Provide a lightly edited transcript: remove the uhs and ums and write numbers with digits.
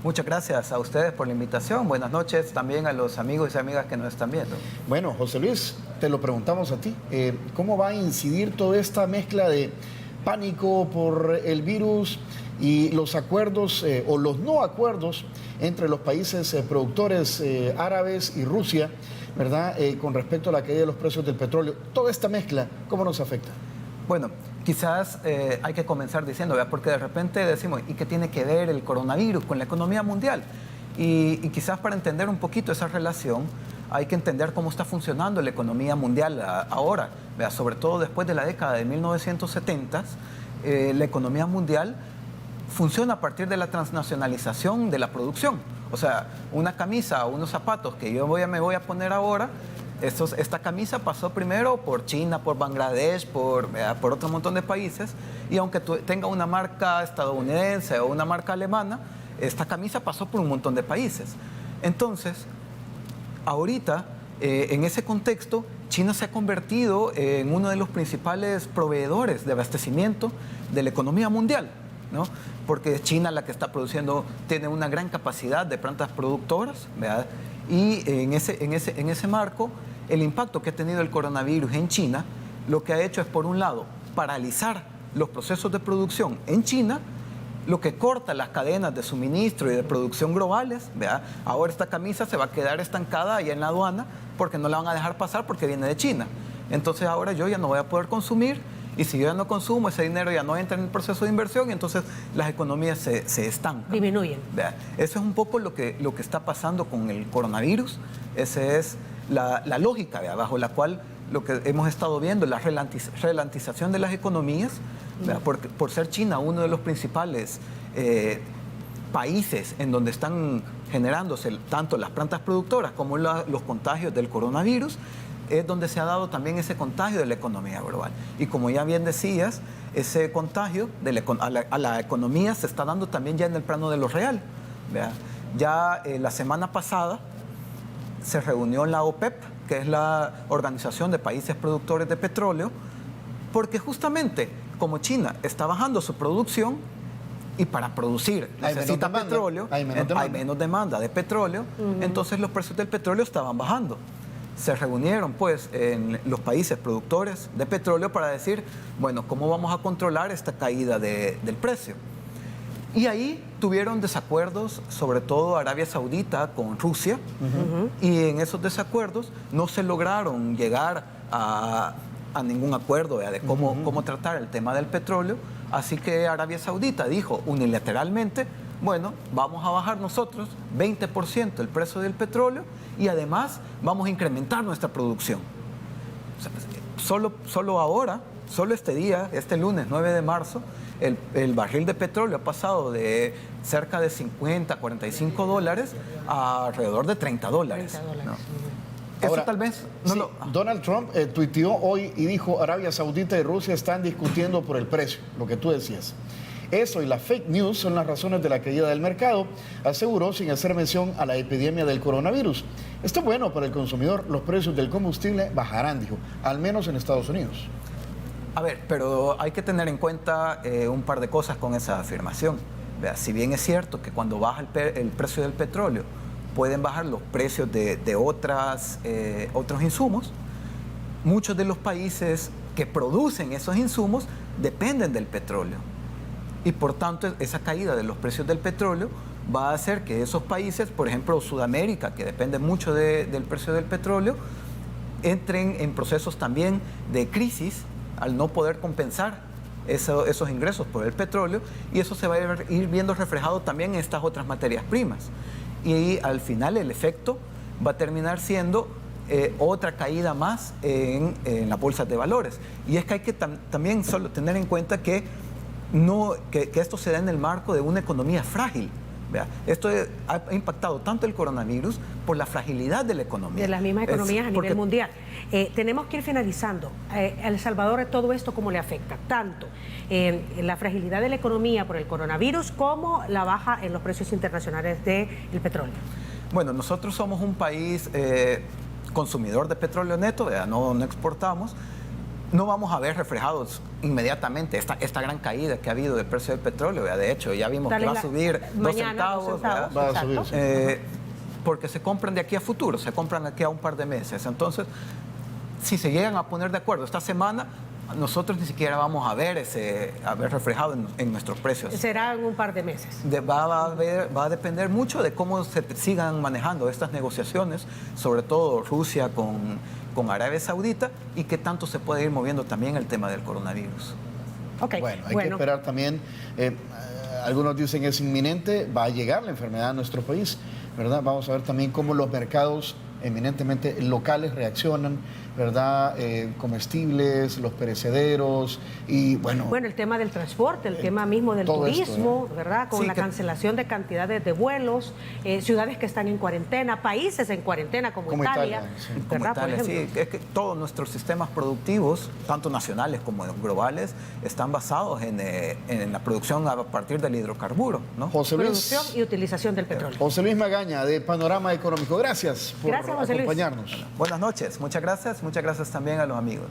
Muchas gracias a ustedes por la invitación. Buenas noches también a los amigos y amigas que nos están viendo. Bueno, José Luis, te lo preguntamos a ti. ¿Cómo va a incidir toda esta mezcla de pánico por el virus y los acuerdos o los no acuerdos entre los países productores árabes y Rusia, ¿verdad? Con respecto a la caída de los precios del petróleo? Toda esta mezcla, ¿cómo nos afecta? Bueno, quizás hay que comenzar diciendo, ¿verdad? Porque de repente decimos, ¿y qué tiene que ver el coronavirus con la economía mundial? Y quizás para entender un poquito esa relación, hay que entender cómo está funcionando la economía mundial ahora, ¿verdad? Sobre todo después de la década de 1970, la economía mundial funciona a partir de la transnacionalización de la producción. O sea, una camisa o unos zapatos que yo me voy a poner ahora, esta camisa pasó primero por China, por Bangladesh, por otro montón de países, y aunque tenga una marca estadounidense o una marca alemana, esta camisa pasó por un montón de países. Entonces, ahorita, en ese contexto, China se ha convertido en uno de los principales proveedores de abastecimiento de la economía mundial, ¿no? Porque es China la que está produciendo, tiene una gran capacidad de plantas productoras, ¿verdad? Y en ese marco, el impacto que ha tenido el coronavirus en China, lo que ha hecho es, por un lado, paralizar los procesos de producción en China, lo que corta las cadenas de suministro y de producción globales, ¿verdad? Ahora esta camisa se va a quedar estancada allá en la aduana porque no la van a dejar pasar porque viene de China. Entonces ahora yo ya no voy a poder consumir, y si yo ya no consumo, ese dinero ya no entra en el proceso de inversión, y entonces las economías se estancan. Disminuyen. ¿Verdad? Eso es un poco lo que está pasando con el coronavirus. Esa es la lógica, ¿verdad? Bajo la cual lo que hemos estado viendo, la ralentización de las economías, por ser China uno de los principales países en donde están generándose tanto las plantas productoras como los contagios del coronavirus, es donde se ha dado también ese contagio de la economía global. Y como ya bien decías, ese contagio a la economía se está dando también ya en el plano de lo real, ¿verdad? Ya la semana pasada se reunió la OPEP, que es la Organización de Países Productores de Petróleo, porque justamente como China está bajando su producción y para producir necesita petróleo, hay menos demanda de petróleo, entonces los precios del petróleo estaban bajando. Se reunieron pues en los países productores de petróleo para decir, bueno, ¿cómo vamos a controlar esta caída del precio? Y ahí tuvieron desacuerdos, sobre todo Arabia Saudita con Rusia, y en esos desacuerdos no se lograron llegar a ningún acuerdo de cómo tratar el tema del petróleo, así que Arabia Saudita dijo unilateralmente, bueno, vamos a bajar nosotros 20% el precio del petróleo y además vamos a incrementar nuestra producción. O sea, solo ahora, solo este día, este lunes 9 de marzo, el barril de petróleo ha pasado de cerca de 50, 45 dólares a alrededor de 30 dólares. ¿No? Ahora, eso tal vez sí, Donald Trump tuiteó hoy y dijo, Arabia Saudita y Rusia están discutiendo por el precio, lo que tú decías. Eso y las fake news son las razones de la caída del mercado, aseguró sin hacer mención a la epidemia del coronavirus. Esto es bueno para el consumidor, los precios del combustible bajarán, dijo, al menos en Estados Unidos. A ver, pero hay que tener en cuenta un par de cosas con esa afirmación. Vea, si bien es cierto que cuando baja el precio del petróleo pueden bajar los precios de otros insumos, muchos de los países que producen esos insumos dependen del petróleo. Y por tanto, esa caída de los precios del petróleo va a hacer que esos países, por ejemplo Sudamérica, que depende mucho del precio del petróleo, entren en procesos también de crisis al no poder compensar esos ingresos por el petróleo, y eso se va a ir viendo reflejado también en estas otras materias primas. Y al final el efecto va a terminar siendo otra caída más en las bolsas de valores. Y es que hay que también solo tener en cuenta que esto se da en el marco de una economía frágil. ¿Vea? Esto ha impactado tanto el coronavirus por la fragilidad de la economía. De las mismas economías a nivel mundial. Tenemos que ir finalizando. A El Salvador, todo esto, ¿cómo le afecta? Tanto la fragilidad de la economía por el coronavirus como la baja en los precios internacionales del petróleo. Bueno, nosotros somos un país consumidor de petróleo neto, no exportamos. no vamos a ver reflejados inmediatamente esta gran caída que ha habido del precio del petróleo. ¿Verdad? De hecho, ya vimos que va a subir 2 centavos. Va a subir, sí. Porque se compran de aquí a futuro, se compran aquí a un par de meses. Entonces, si se llegan a poner de acuerdo esta semana, nosotros ni siquiera vamos a ver reflejado en nuestros precios. Será en un par de meses. Va a depender mucho de cómo se sigan manejando estas negociaciones, sobre todo Rusia con Arabia Saudita, y qué tanto se puede ir moviendo también el tema del coronavirus. Okay. Bueno, hay que esperar también. Algunos dicen es inminente, va a llegar la enfermedad a nuestro país, ¿verdad? Vamos a ver también cómo los mercados eminentemente locales reaccionan, ¿verdad? Comestibles, los perecederos y bueno... Bueno, el tema del transporte, el tema mismo del turismo, ¿verdad? Con la cancelación de cantidades de vuelos, ciudades que están en cuarentena, países en cuarentena como Italia, sí. ¿verdad? Como Italia, sí. Es que todos nuestros sistemas productivos, tanto nacionales como globales, están basados en la producción a partir del hidrocarburo, ¿no? Producción y utilización del petróleo. José Luis Magaña, de Panorama Económico. Gracias por acompañarnos. Buenas noches, muchas gracias también a los amigos.